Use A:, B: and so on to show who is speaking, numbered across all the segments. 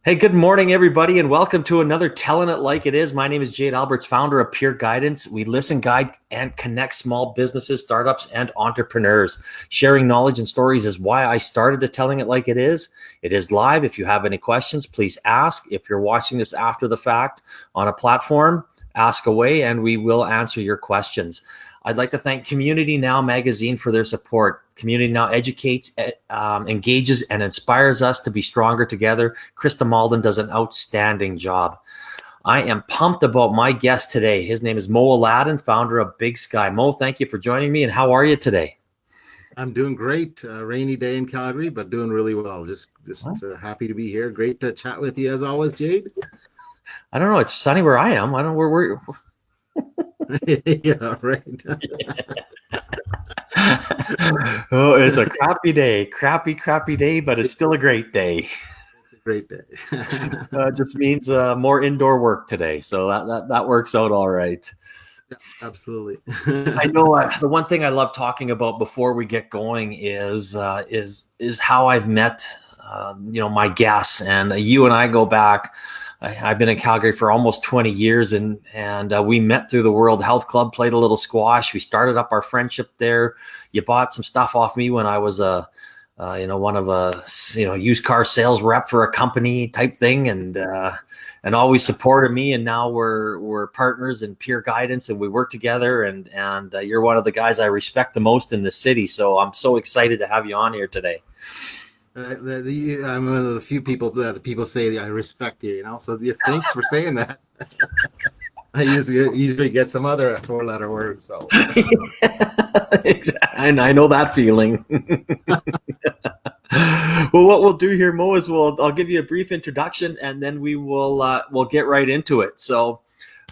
A: Hey, good morning, everybody, and welcome to another Telling It Like It Is. My name is Jade Alberts, founder of Peer Guidance. We listen, guide, and connect small businesses, startups, and entrepreneurs. Sharing knowledge and stories is why I started the Telling It Like It Is. It is live. If you have any questions, please ask. If you're watching this after the fact on a platform, ask away, and we will answer your questions. I'd like to thank Community Now magazine for their support. Community Now educates, engages, and inspires us to be stronger together. Krista Malden does an outstanding job. I am pumped about my guest today. His name is Mo Aladin, founder of Big Sky. Mo, thank you for joining me, and how are you today?
B: I'm doing great. Rainy day in Calgary, but doing really well. Just happy to be here. Great to chat with you as always, Jade.
A: I don't know. It's sunny where I am. I don't know where.
B: Yeah, right.
A: Oh, it's a crappy day. Crappy day, but it's still a great day.
B: It's a great day.
A: It just means more indoor work today, so that works out all right.
B: Yeah, absolutely.
A: I know the one thing I love talking about before we get going is how I've met my guests, and you and I go back. I've been in Calgary for almost 20 years, and we met through the World Health Club, played a little squash. We started up our friendship there. You bought some stuff off me when I was one of a used car sales rep for a company type thing, and always supported me. And now we're partners in Peer Guidance, and we work together. And you're one of the guys I respect the most in this city. So I'm so excited to have you on here today.
B: I'm one of the few people that people say I respect you. So thanks for saying that. I usually get some other four-letter word. So
A: exactly. And I know that feeling. Well, what we'll do here, Mo, is I'll give you a brief introduction, and then we'll get right into it. So,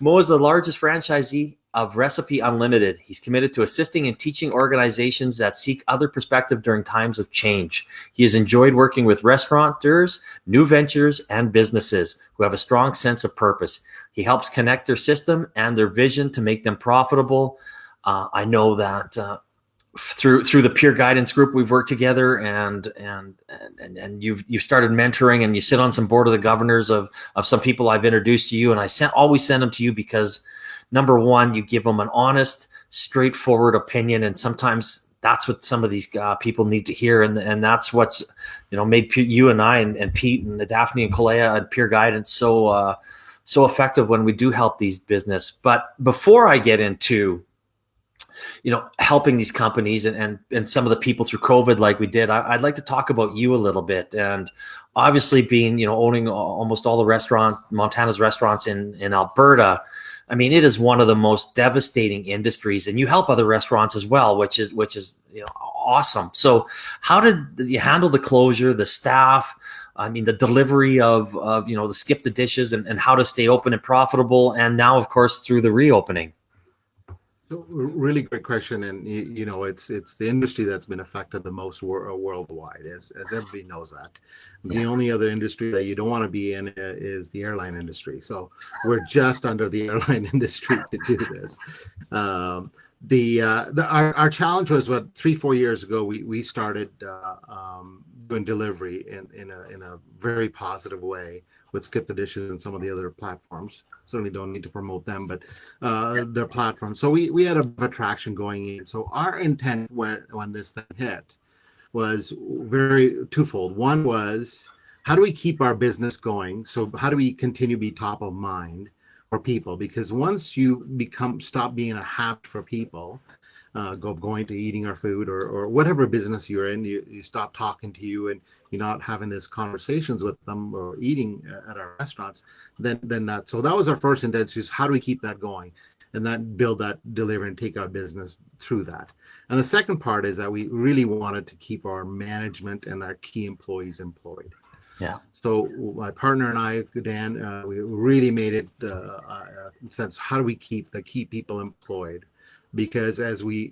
A: Mo is the largest franchisee of Recipe Unlimited. He's committed to assisting and teaching organizations that seek other perspective during times of change. He has enjoyed working with restaurateurs, new ventures, and businesses who have a strong sense of purpose. He helps connect their system and their vision to make them profitable. I know that through the Peer Guidance group we've worked together, and you've started mentoring, and you sit on some board of the governors of some people I've introduced to you, and I always send them to you because number one, you give them an honest, straightforward opinion, and sometimes that's what some of these people need to hear, and that's what's made you and I and Pete and the Daphne and Kalea and Peer Guidance so effective when we do help these business. But before I get into helping these companies and some of the people through COVID like we did, I'd like to talk about you a little bit. And obviously being, owning almost all the Montana's restaurants in Alberta, I mean, it is one of the most devastating industries, and you help other restaurants as well, which is awesome. So how did you handle the closure, the staff, I mean, the delivery of the skip the dishes and how to stay open and profitable, and now, of course, through the reopening?
B: So, really great question, and it's the industry that's been affected the most worldwide, as everybody knows that. The only other industry that you don't want to be in is the airline industry. So we're just under the airline industry to do this. Our challenge was 3-4 years ago. We started doing delivery in a very positive way with Skip the Dishes and some of the other platforms. Certainly don't need to promote them, but their platforms. So we had a traction going in. So our intent when this thing hit was very twofold. One was, how do we keep our business going? So how do we continue to be top of mind for people? Because once you stop being a habit for people, going to eating our food or whatever business you're in, you stop talking to you and you're not having these conversations with them or eating at our restaurants, then so that was our first intention, is how do we keep that going and that build that delivery and takeout business through that. And the second part is that we really wanted to keep our management and our key employees employed.
A: Yeah.
B: So my partner and I, Dan, we really made it sense. How do we keep the key people employed? Because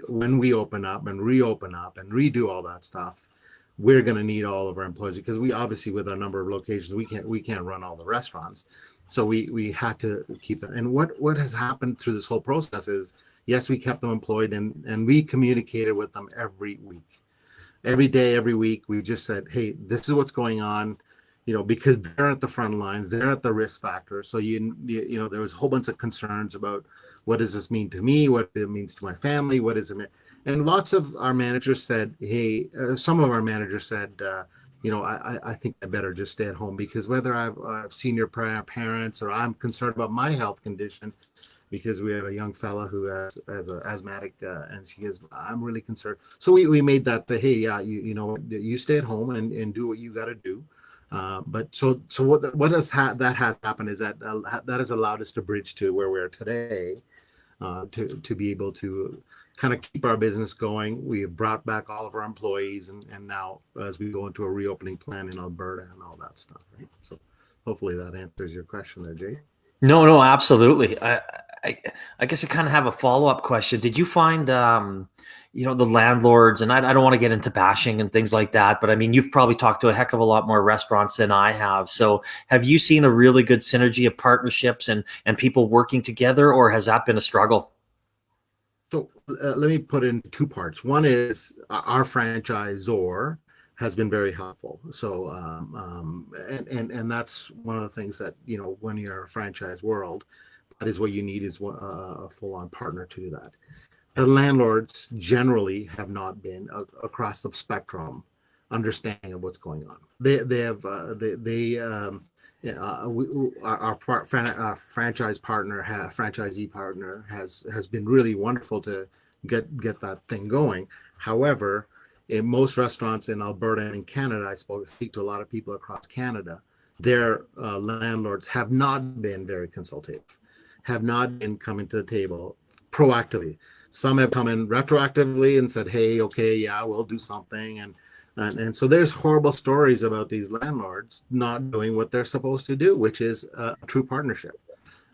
B: when we open up and reopen up and redo all that stuff, we're going to need all of our employees, because we obviously, with our number of locations, we can't run all the restaurants. So we had to keep that. And what has happened through this whole process is, yes, we kept them employed, and we communicated with them every week, every day, every week. We just said, hey, this is what's going on. because they're at the front lines, they're at the risk factor. So there was a whole bunch of concerns about what does this mean to me, what it means to my family, what does it mean? And lots of our managers said, hey, some of our managers said, I think I better just stay at home, because whether I've senior parents or I'm concerned about my health condition, because we have a young fella who has an asthmatic, and she is, I'm really concerned. So we made that, hey, yeah, you stay at home and do what you got to do. But so what has that has happened is that that has allowed us to bridge to where we're today, to be able to kind of keep our business going. We have brought back all of our employees, and now as we go into a reopening plan in Alberta and all that stuff, right? So hopefully that answers your question there, Jay.
A: No, absolutely. I, I guess I kind of have a follow-up question. Did you find, the landlords, and I don't want to get into bashing and things like that, but I mean, you've probably talked to a heck of a lot more restaurants than I have. So have you seen a really good synergy of partnerships and people working together, or has that been a struggle?
B: So let me put in two parts. One is our franchisor has been very helpful. So and that's one of the things that, when you're a franchise world, that is what you need, is a full-on partner to do that. The landlords generally have not been across the spectrum understanding of what's going on. They have our franchise partner, franchisee partner, has been really wonderful to get that thing going. However, in most restaurants in Alberta and in Canada, I speak to a lot of people across Canada, their landlords have not been very consultative, have not been coming to the table proactively. Some have come in retroactively and said, hey, okay, yeah, we'll do something. And so there's horrible stories about these landlords not doing what they're supposed to do, which is a true partnership.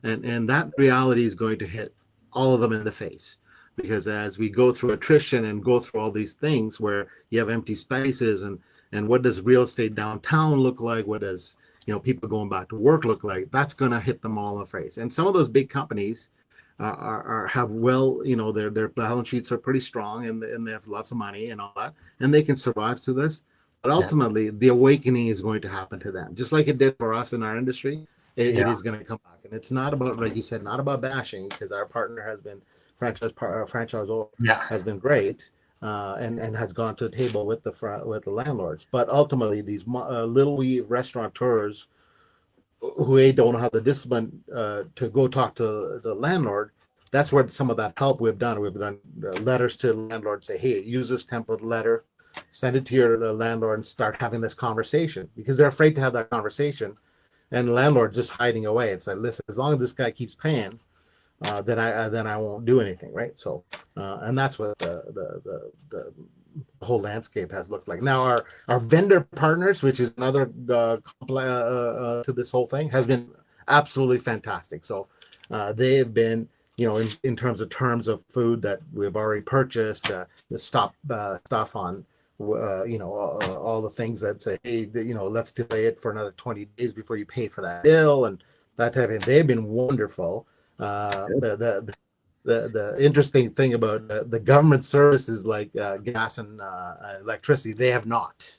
B: And that reality is going to hit all of them in the face, because as we go through attrition and go through all these things where you have empty spaces, and what does real estate downtown look like? What does, people going back to work look like? That's going to hit them all in the face. And some of those big companies have their balance sheets are pretty strong, and they have lots of money and all that, and they can survive through this. But ultimately, the awakening is going to happen to them, just like it did for us in our industry. It is going to come back, and it's not about, like you said, not about bashing, because our partner has been franchisor
A: Yeah.
B: has been great, and has gone to the table with the landlords. But ultimately, these little wee restaurateurs who don't have the discipline to go talk to the landlord, that's where some of that help we've done. We've done letters to landlords, say, hey, use this template letter, send it to your landlord, and start having this conversation, because they're afraid to have that conversation. And the landlord's just hiding away. It's like, listen, as long as this guy keeps paying, then I won't do anything, right? So, and that's what the whole landscape has looked like. Now, our vendor partners, which is another to this whole thing, has been absolutely fantastic. So, they have been, in terms of food that we've already purchased, the stuff on, all the things that say, hey, let's delay it for another 20 days before you pay for that bill, and that type of thing. They've been wonderful. The interesting thing about the government services like gas and electricity, they have not,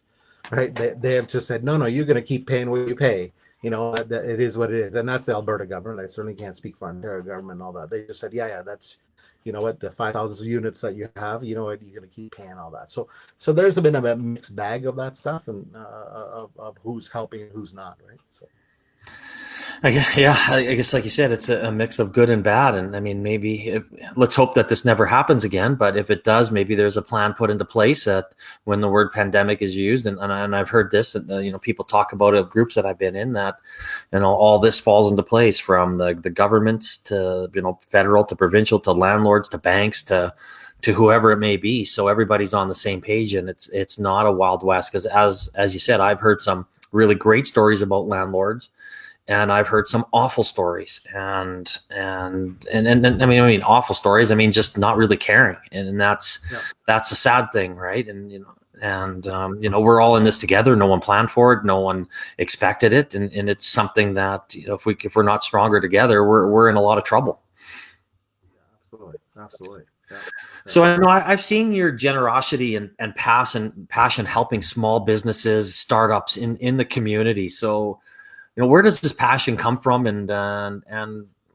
B: right? They have just said, no, you're going to keep paying what you pay. It is what it is. And that's the Alberta government. I certainly can't speak for Ontario government and all that. They just said, yeah, that's, the 5,000 units that you have, you're going to keep paying all that. So there's been a mixed bag of that stuff, and of who's helping and who's not, right? So.
A: I guess like you said, it's a mix of good and bad. And I mean, let's hope that this never happens again. But if it does, maybe there's a plan put into place that when the word pandemic is used, and I've heard this, that people talk about it, groups that I've been in, that all this falls into place, from the governments to federal to provincial to landlords to banks to whoever it may be. So everybody's on the same page, and it's not a Wild West. Because as you said, I've heard some really great stories about landlords, and I've heard some awful stories, and I mean awful stories. I mean, just not really caring, and that's a sad thing, right? And we're all in this together. No one planned for it. No one expected it, and it's something that if we're not stronger together, we're in a lot of trouble.
B: Absolutely. Yeah.
A: So I know I've seen your generosity and passion helping small businesses, startups in the community. So, where does this passion come from, and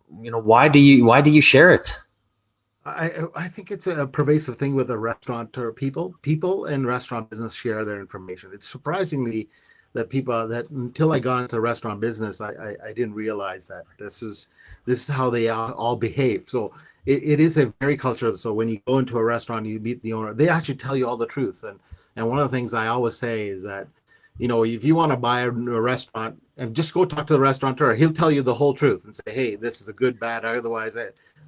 A: why do you share it?
B: I think it's a pervasive thing with the restaurateur people. People in restaurant business share their information. It's surprisingly that people that until I got into the restaurant business, I didn't realize that this is how they all behave. So it is a very cultural. So when you go into a restaurant, you meet the owner. They actually tell you all the truth. And one of the things I always say is that, if you want to buy a restaurant, and just go talk to the restaurateur, he'll tell you the whole truth and say, hey, this is a good, bad, otherwise,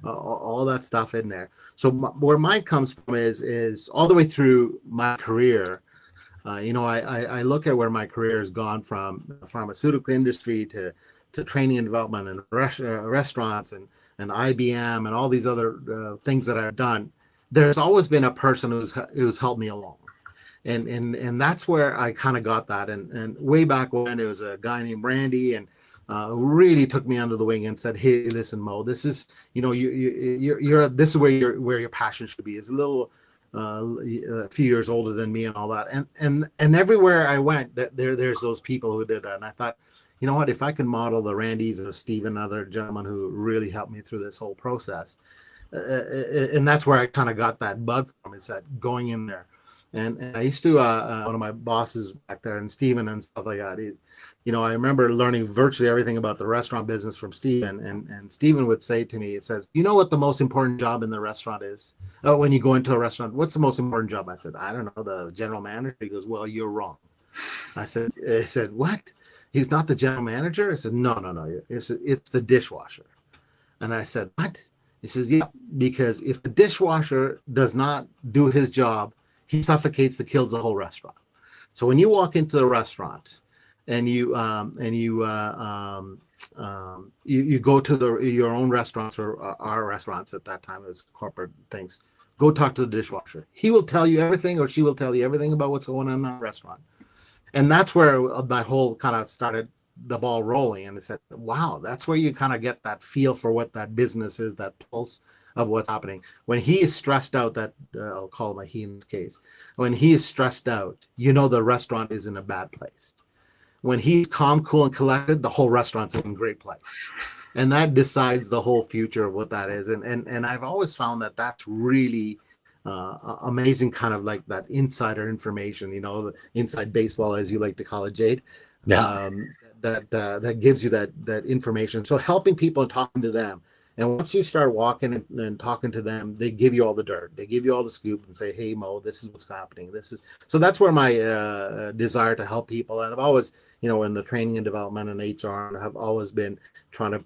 B: all that stuff in there. So where mine comes from is all the way through my career. I look at where my career has gone from the pharmaceutical industry to training and development and restaurants and IBM and all these other things that I've done. There's always been a person who's helped me along. And that's where I kind of got that. And way back when, it was a guy named Randy, and really took me under the wing and said, "Hey, listen, Mo, this is this is where your passion should be." It's a little a few years older than me and all that. And everywhere I went, there's those people who did that. And I thought, you know what, if I can model the Randys or Stephen, other gentlemen who really helped me through this whole process, and that's where I kind of got that bug from, is that going in there. And I used to, one of my bosses back there, and Stephen and stuff like that, I remember learning virtually everything about the restaurant business from Stephen. And Stephen would say to me, it says, you know what the most important job in the restaurant is? Oh, when you go into a restaurant, what's the most important job? I said, I don't know, the general manager. He goes, well, you're wrong. I said, what? He's not the general manager? I said, no. It's the dishwasher. And I said, what? He says, yeah, because if the dishwasher does not do his job, he suffocates and kills the whole restaurant. So when you walk into the restaurant and you go to your own restaurants, or our restaurants at that time, it was corporate things, go talk to the dishwasher. He will tell you everything, or she will tell you everything about what's going on in that restaurant. And that's where my whole kind of started the ball rolling. And I said, wow, that's where you kind of get that feel for what that business is, that pulse of what's happening. When he is stressed out, that I'll call him a he in this case, when he is stressed out, the restaurant is in a bad place. When he's calm, cool, and collected, the whole restaurant's in a great place. And that decides the whole future of what that is. And I've always found that that's really amazing, kind of like that insider information, the inside baseball, as you like to call it, Jade.
A: Yeah.
B: That gives you that information. So helping people and talking to them. And once you start walking and talking to them, they give you all the dirt. They give you all the scoop and say, hey, Mo, this is what's happening. So that's where my desire to help people. And I've always, in the training and development and HR, and have always been trying to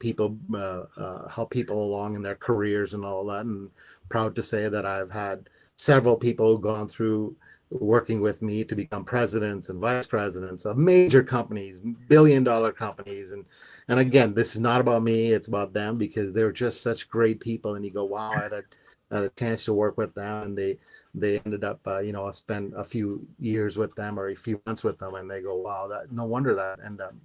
B: help people along in their careers and all that. And proud to say that I've had several people who've gone through working with me to become presidents and vice presidents of major companies, billion-dollar companies. And again, this is not about me, it's about them, because they're just such great people. And you go, wow, I had a chance to work with them, and they ended up, I spent a few years with them, or a few months with them, and they go, wow, that no wonder that ended up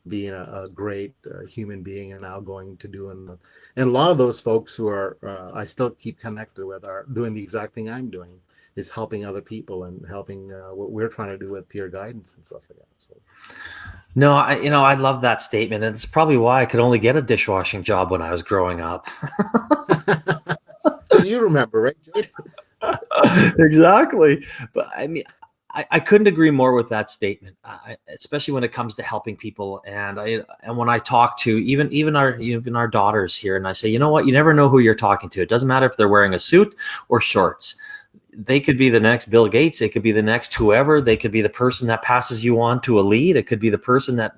B: being a great human being, and now going to do. And a lot of those folks who are I still keep connected with are doing the exact thing I'm doing, is helping other people and helping what we're trying to do with peer guidance and stuff like that. So.
A: No, I love that statement, and it's probably why I could only get a dishwashing job when I was growing up.
B: So you remember, right, Jade?
A: Exactly. But I mean, I couldn't agree more with that statement, especially when it comes to helping people. And when I talk to even our daughters here, and I say, you know what, you never know who you're talking to. It doesn't matter if they're wearing a suit or shorts. They could be the next Bill Gates. It could be the next whoever. They could be the person that passes you on to a lead. It could be the person that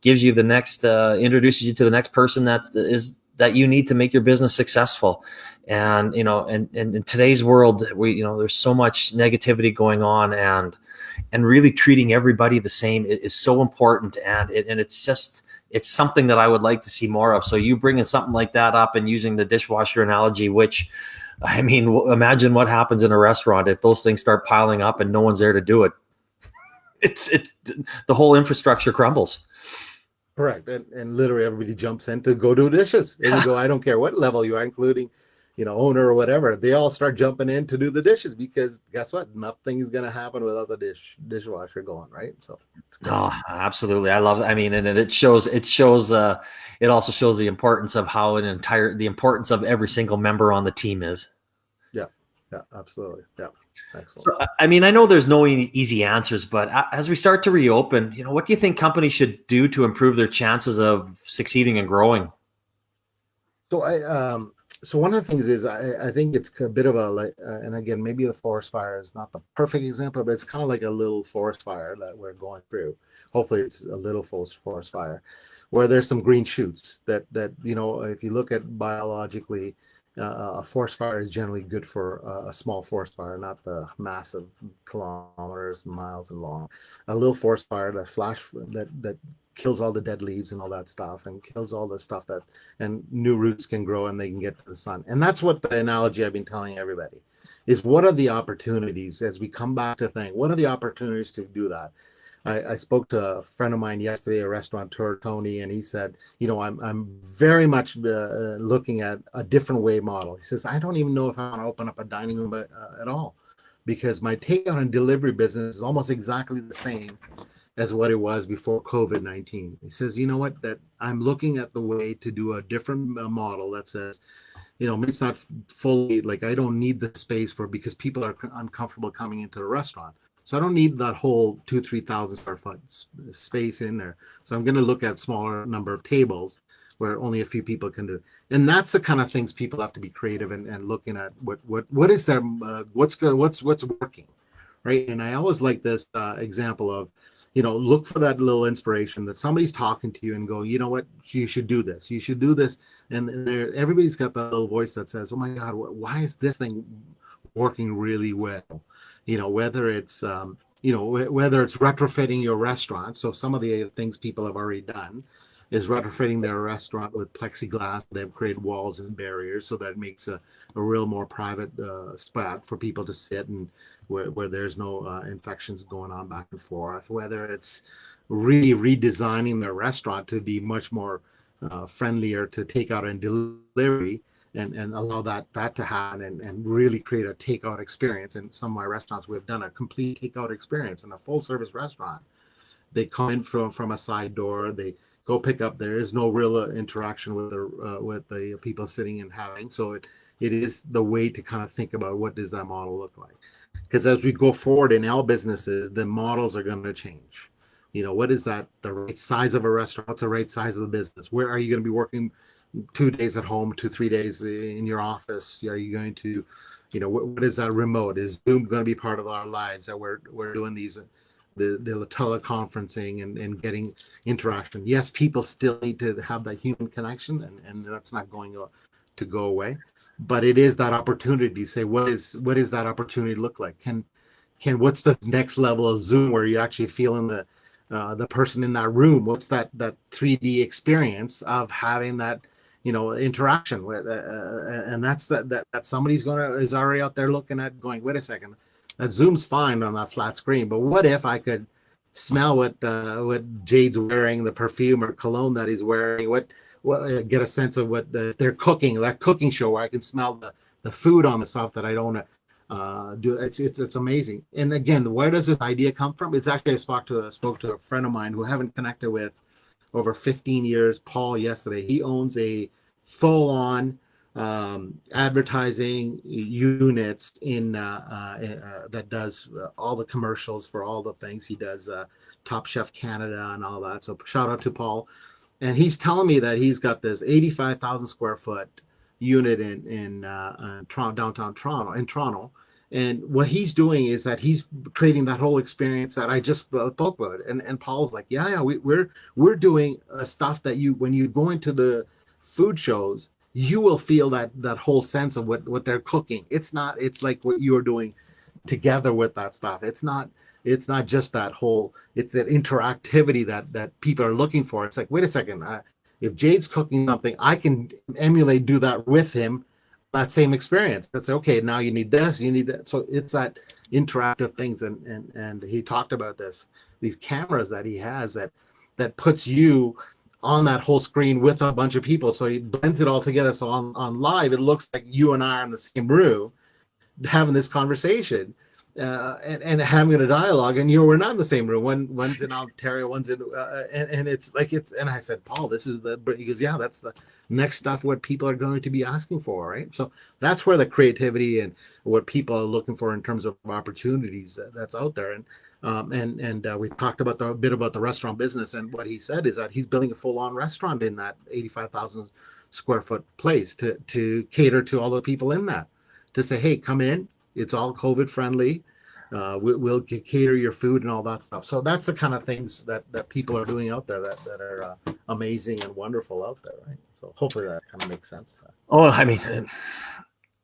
A: gives you the next, introduces you to the next person that you need to make your business successful. And, and in today's world, there's so much negativity going on, and really treating everybody the same is so important. And it's something that I would like to see more of. So you bringing something like that up and using the dishwasher analogy, which, I mean, imagine what happens in a restaurant if those things start piling up and no one's there to do it. The whole infrastructure crumbles.
B: Correct. And literally everybody jumps in to go do dishes. And you go, I don't care what level you are, including, owner or whatever, they all start jumping in to do the dishes because guess what? Nothing's gonna happen without the dishwasher going, right? So it's great.
A: Oh, absolutely. I love it. I mean, and it also shows the importance of how the importance of every single member on the team is.
B: Yeah, yeah, absolutely. Yeah, excellent.
A: So, I mean, I know there's no easy answers, but as we start to reopen, what do you think companies should do to improve their chances of succeeding and growing?
B: So so one of the things is I think it's a bit of a like, and again, maybe the forest fire is not the perfect example, but it's kind of like a little forest fire that we're going through. Hopefully, it's a little forest fire, where there's some green shoots that if you look at biologically, a forest fire is generally good for a small forest fire, not the massive kilometers and miles and long. A little forest fire that kills all the dead leaves and all that stuff and kills all the stuff that and new roots can grow and they can get to the sun. And that's what the analogy I've been telling everybody is, what are the opportunities as we come back to think, what are the opportunities to do that? I spoke to a friend of mine yesterday, a restaurateur, Tony, and he said, I'm very much looking at a different way model. He says, I don't even know if I want to open up a dining room at all, because my takeout and delivery business is almost exactly the same as what it was before COVID-19. He says, you know what, that I'm looking at the way to do a different model that says, it's not fully like I don't need the space because people are uncomfortable coming into the restaurant. So I don't need that whole 2,000-3,000 square foot space in there. So I'm going to look at smaller number of tables where only a few people can do it. And that's the kind of things people have to be creative and looking at what is their what's good, what's working, right? And I always like this example of, look for that little inspiration that somebody's talking to you and go, you know what, you should do this, you should do this. And everybody's got that little voice that says, oh my God, why is this thing working really well? Whether it's whether it's retrofitting your restaurant. So some of the things people have already done is retrofitting their restaurant with plexiglass. They've created walls and barriers so that it makes a real more private spot for people to sit and where there's no infections going on back and forth. Whether it's really redesigning their restaurant to be much more friendlier to takeout and delivery, and allow that to happen and really create a takeout experience. In some of my restaurants, we've done a complete takeout experience in a full service restaurant. They come in from a side door, they go pick up. There is no real interaction with the people sitting and having. So it is the way to kind of think about what does that model look like. Because as we go forward in our businesses, the models are going to change. What is that, the right size of a restaurant? What's the right size of the business? Where are you going to be working 2 days at home, 2-3 days in your office? Are you going to, what is that remote? Is Zoom going to be part of our lives, that we're doing these, the teleconferencing and getting interaction? Yes, people still need to have that human connection, and that's not going to go away. But it is that opportunity to say, what is that opportunity look like? Can what's the next level of Zoom where you actually feel in the person in that room? What's that 3D experience of having that interaction with, and that's that somebody's is already out there looking at going, wait a second, that Zoom's fine on that flat screen, but what if I could smell what Jade's wearing, the perfume or cologne that he's wearing, what get a sense of what they're cooking, that cooking show where I can smell the food on the stuff that I don't do. It's amazing. And again, where does this idea come from? It's actually, I spoke to a friend of mine who I haven't connected with over 15 years, Paul, yesterday. He owns a full-on advertising units that does all the commercials for all the things. He does Top Chef Canada and all that. So shout out to Paul. And he's telling me that he's got this 85,000 square foot unit in downtown Toronto. And what he's doing is that he's creating that whole experience that I just spoke about. And Paul's like, yeah, we're doing stuff that when you go into the food shows, you will feel that whole sense of what they're cooking. It's like what you're doing together with that stuff. It's not just that whole, it's that interactivity that people are looking for. It's like, wait a second, if Jade's cooking something, I can do that with him, that same experience. That's okay. Now you need this, you need that. So it's that interactive things. And he talked about these cameras that he has that puts you on that whole screen with a bunch of people. So he blends it all together. So on live, it looks like you and I are in the same room having this conversation. And having a dialogue, and we're not in the same room. One's in Ontario, one's in, and it's like And I said, Paul, this is he goes, yeah, that's the next stuff. What people are going to be asking for, right? So that's where the creativity and what people are looking for in terms of opportunities that's out there. And we talked about a bit about the restaurant business, and what he said is that he's building a full-on restaurant in that 85,000 square foot place to cater to all the people in that, to say, hey, come in. It's all COVID friendly. We'll cater your food and all that stuff. So that's the kind of things that people are doing out there that are amazing and wonderful out there, right? So hopefully that kind of makes sense.
A: Oh, I mean,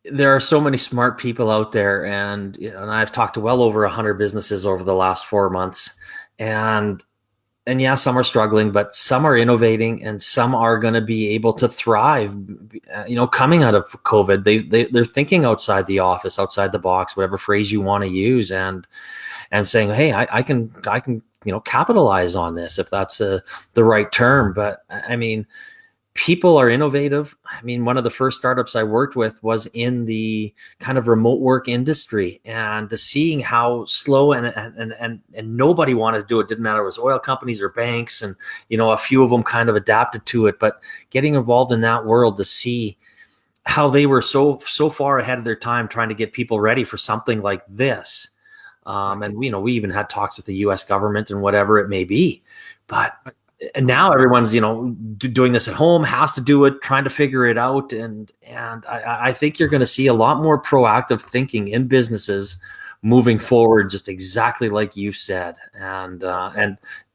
A: there are so many smart people out there, and and I've talked to well over 100 businesses over the last 4 months, and yeah, some are struggling, but some are innovating, and some are going to be able to thrive. Coming out of COVID, they're thinking outside the office, outside the box, whatever phrase you want to use, and saying, hey, I can capitalize on this, if that's the right term. But I mean, people are innovative. I mean, one of the first startups I worked with was in the kind of remote work industry, and seeing how slow and nobody wanted to do it. Didn't matter. It was oil companies or banks, and a few of them kind of adapted to it. But getting involved in that world to see how they were so far ahead of their time, trying to get people ready for something like this. And we even had talks with the U.S. government and whatever it may be, but. And now everyone's, doing this at home, has to do it, trying to figure it out. And I think you're going to see a lot more proactive thinking in businesses moving forward, just exactly like you've said. And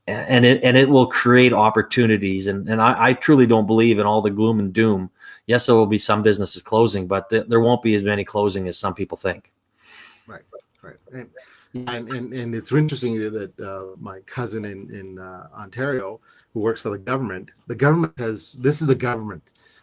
A: it will create opportunities. And I truly don't believe in all the gloom and doom. Yes, there will be some businesses closing, but there won't be as many closing as some people think.
B: Right. And it's interesting that my cousin in Ontario, who works for the government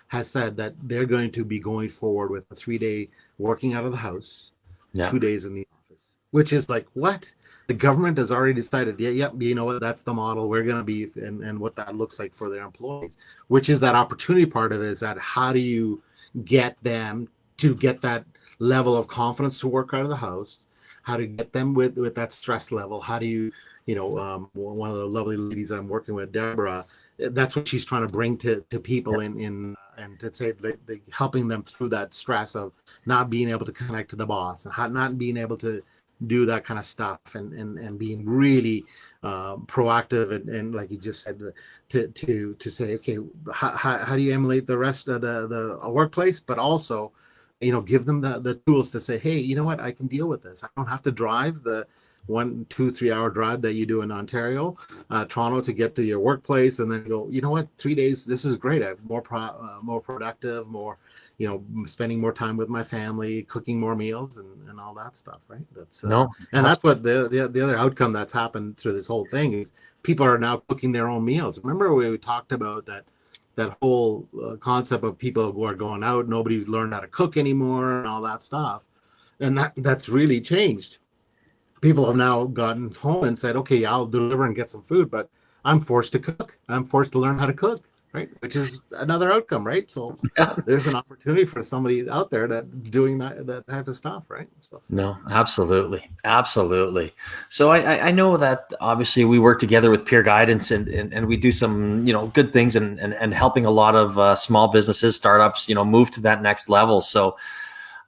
B: has said that they're going to be going forward with a 3-day working out of the house, 2 days in the office, which is like, what? The government has already decided, you know what, that's the model we're going to be, and what that looks like for their employees, which is that opportunity part of it, is that how do you get them to get that level of confidence to work out of the house, how to get them with that stress level. How do you, one of the lovely ladies I'm working with, Deborah, that's what she's trying to bring to people and to say helping them through that stress of not being able to connect to the boss, and not being able to do that kind of stuff, and being really proactive, and like you just said, to say, okay, how do you emulate the rest of the workplace, but also give them the tools to say, hey, you know what, I can deal with this. I don't have to drive the 1, 2, 3 hour drive that you do in Ontario, Toronto, to get to your workplace, and then go, you know what, 3 days, this is great. I'm more productive, more, spending more time with my family, cooking more meals, and all that stuff, right? That's and that's what the other outcome that's happened through this whole thing is people are now cooking their own meals. Remember we talked about that whole concept of people who are going out, nobody's learned how to cook anymore, and all that stuff, and that's really changed. People have now gotten home and said, okay, I'll deliver and get some food, but I'm forced to cook. I'm forced to learn how to cook, right? Which is another outcome, right? So there's an opportunity for somebody out there that's doing that type of stuff, right?
A: No, absolutely. So I know that obviously we work together with Peer Guidance, and we do some, good things and helping a lot of small businesses, startups, move to that next level. So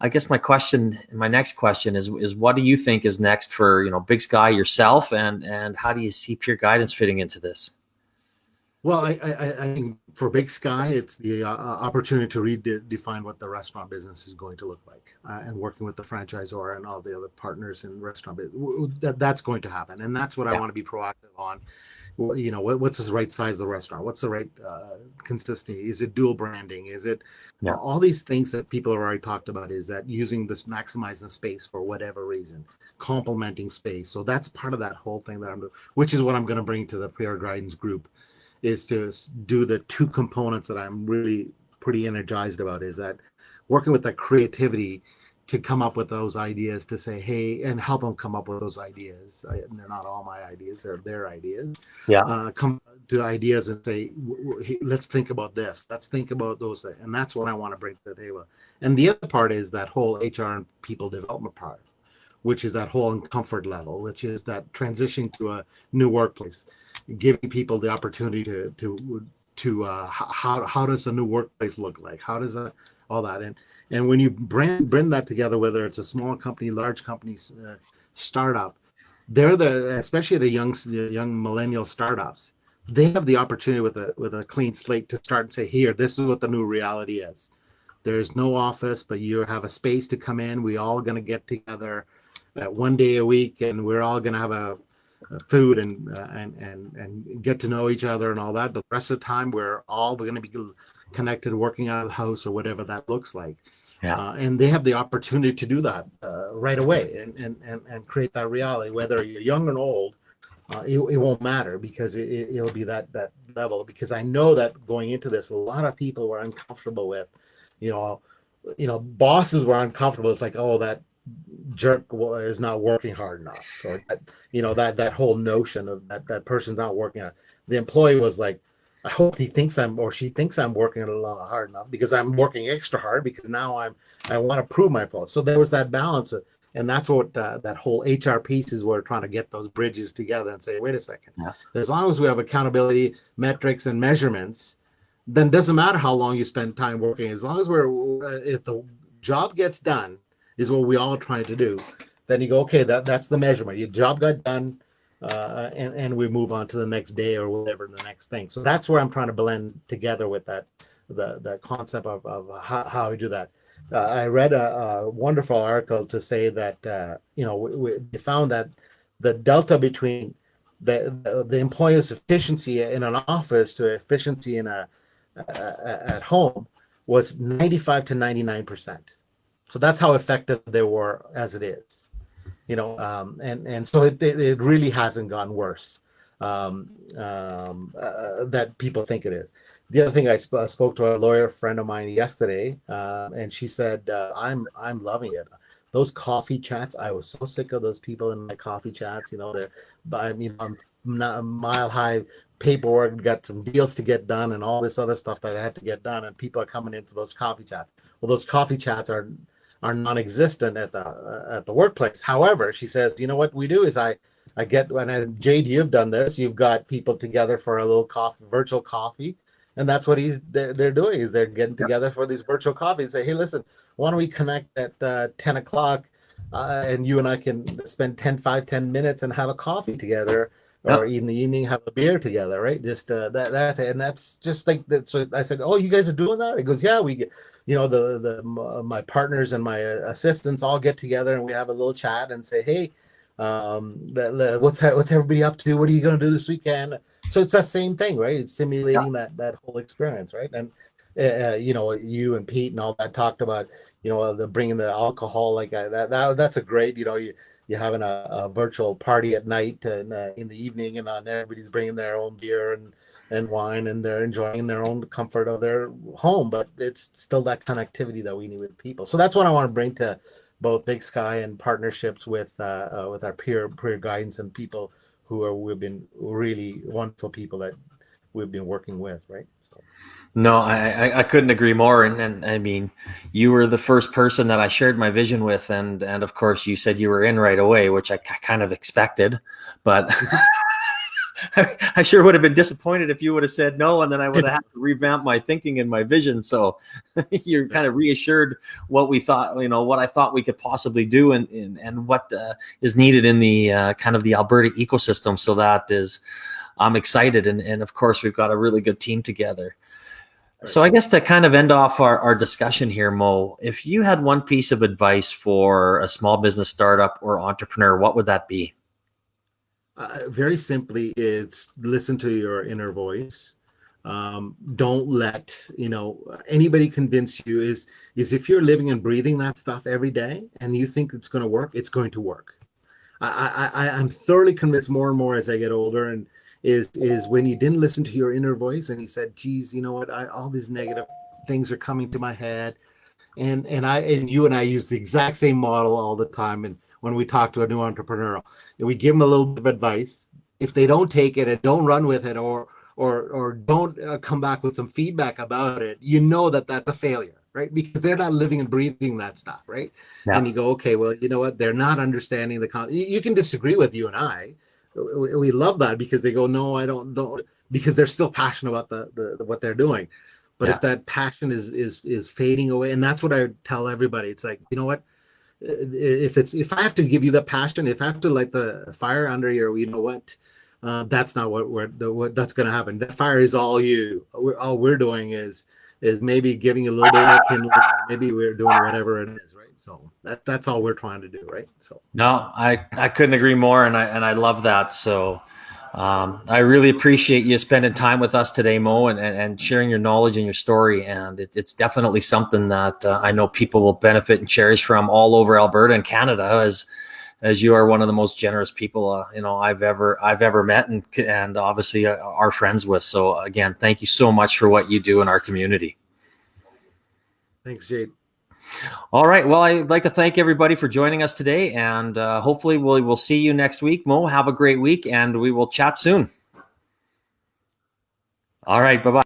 A: I guess my next question is what do you think is next for, Big Sky, yourself, and how do you see Peer Guidance fitting into this?
B: Well, I think for Big Sky, it's the opportunity to redefine what the restaurant business is going to look like, and working with the franchisor and all the other partners in the restaurant business. That's going to happen, and that's what I want to be proactive on. What's the right size of the restaurant? What's the right consistency? Is it dual branding? Is it all these things that people have already talked about? Is that using this, maximizing space for whatever reason, complementing space? So that's part of that whole thing that I'm doing, which is what I'm going to bring to the Peer Guidance group, is to do the two components that I'm really pretty energized about, is that working with that creativity to come up with those ideas, to say, hey, and help them come up with those ideas. And they're not all my ideas, they're their ideas.
A: Yeah.
B: Come to ideas and say, hey, let's think about this. Let's think about those things. And that's what I want to bring to the table. And the other part is that whole HR and people development part, which is that whole comfort level, which is that transition to a new workplace, giving people the opportunity to how does a new workplace look like? How does that, all that, and when you bring that together, whether it's a small company, large company, startup, they're especially the young millennial startups, they have the opportunity with a clean slate to start and say, here, this is what the new reality is. There's no office, but you have a space to come in. We all going to get together 1 day a week, and we're all going to have a food and get to know each other and all that. But the rest of the time, we're going to be connected, working out of the house or whatever that looks like.
A: Yeah.
B: And they have the opportunity to do that right away and create that reality. Whether you're young and old, it won't matter, because it'll be that level. Because I know that going into this, a lot of people were uncomfortable with, bosses were uncomfortable. It's like, oh, that jerk is not working hard enough, or that whole notion of that person's not working out. The employee was like, I hope he thinks she thinks I'm working a lot hard enough, because I'm working extra hard, because now I want to prove my fault. So there was that balance and that's what that whole HR piece is. We're trying to get those bridges together and say, wait a second, as long as we have accountability, metrics, and measurements, then it doesn't matter how long you spend time working. As long as if the job gets done, is what we all trying to do, then you go, okay, that's the measurement. Your job got done, and we move on to the next day or whatever, the next thing. So that's where I'm trying to blend together with that, the concept of how we do that. I read a wonderful article to say that they found that the delta between the employee's efficiency in an office to efficiency in at home was 95 to 99%. So that's how effective they were as it is, and so it really hasn't gotten worse that people think it is. The other thing, I spoke to a lawyer friend of mine yesterday, and she said, I'm loving it. Those coffee chats, I was so sick of those people in my coffee chats. I'm mile high paperwork, got some deals to get done, and all this other stuff that I had to get done, and people are coming in for those coffee chats. Well, those coffee chats are non-existent at the workplace. However, she says, you know what we do is I get, when Jade, you've done this, you've got people together for a little virtual coffee, and that's what they're doing, is they're getting together for these virtual coffees. Say, hey, listen, why don't we connect at 10 o'clock, and you and I can spend 10 minutes and have a coffee together, or in the evening have a beer together, right? Just that, and that's just like that. So I said, oh, you guys are doing that? He goes, yeah, we get, my partners and my assistants all get together and we have a little chat and say, hey, what's everybody up to? What are you going to do this weekend? So it's that same thing, right? It's simulating that whole experience, right? And you and Pete and all that talked about, the bringing the alcohol, like that's a great, you're having a virtual party at night and in the evening, and everybody's bringing their own beer and wine, and they're enjoying their own comfort of their home, but it's still that connectivity that we need with people. So that's what I want to bring to both Big Sky and partnerships with our peer guidance and people we've been really wonderful people that we've been working with, right? So.
A: No, I couldn't agree more. And I mean, you were the first person that I shared my vision with. And of course, you said you were in right away, which I kind of expected. But I sure would have been disappointed if you would have said no. And then I would have had to revamp my thinking and my vision. So you're kind of reassured what we thought, what I thought we could possibly do and what is needed in the kind of the Alberta ecosystem. So I'm excited. And of course, we've got a really good team together. So I guess to kind of end off our discussion here, Mo, if you had one piece of advice for a small business startup or entrepreneur, what would that be?
B: Very simply, it's listen to your inner voice. Don't let anybody convince you. Is if you're living and breathing that stuff every day and you think it's going to work, it's going to work. I'm thoroughly convinced more and more as I get older, and is when you didn't listen to your inner voice and you said, geez, you know what, all these negative things are coming to my head, And you and I use the exact same model all the time. And when we talk to a new entrepreneur, and we give them a little bit of advice. If they don't take it and don't run with it, or don't come back with some feedback about it, you know that that's a failure, right? Because they're not living and breathing that stuff, right?
A: Yeah.
B: And you go, okay, well, you know what? They're not understanding the You can disagree with you and I. We love that because they go, no, I don't, because they're still passionate about the what they're doing. But
A: Yeah.
B: if that passion is fading away, and that's what I tell everybody, it's like, you know what? If I have to give you the passion, if I have to light the fire under your, you know what? That's not what that's going to happen. That fire is all you. All we're doing is maybe giving you a little bit more kindling. Maybe we're doing whatever it is, right? So that's all we're trying to do, right? So
A: No, I couldn't agree more, and I love that. So I really appreciate you spending time with us today, Mo, and sharing your knowledge and your story. And it's definitely something that I know people will benefit and cherish from all over Alberta and Canada, as you are one of the most generous people I've ever met, and obviously are friends with. So again, thank you so much for what you do in our community.
B: thanks, Jade.
A: All right. Well, I'd like to thank everybody for joining us today, and hopefully we'll see you next week. Mo, have a great week, and we will chat soon. All right. Bye-bye.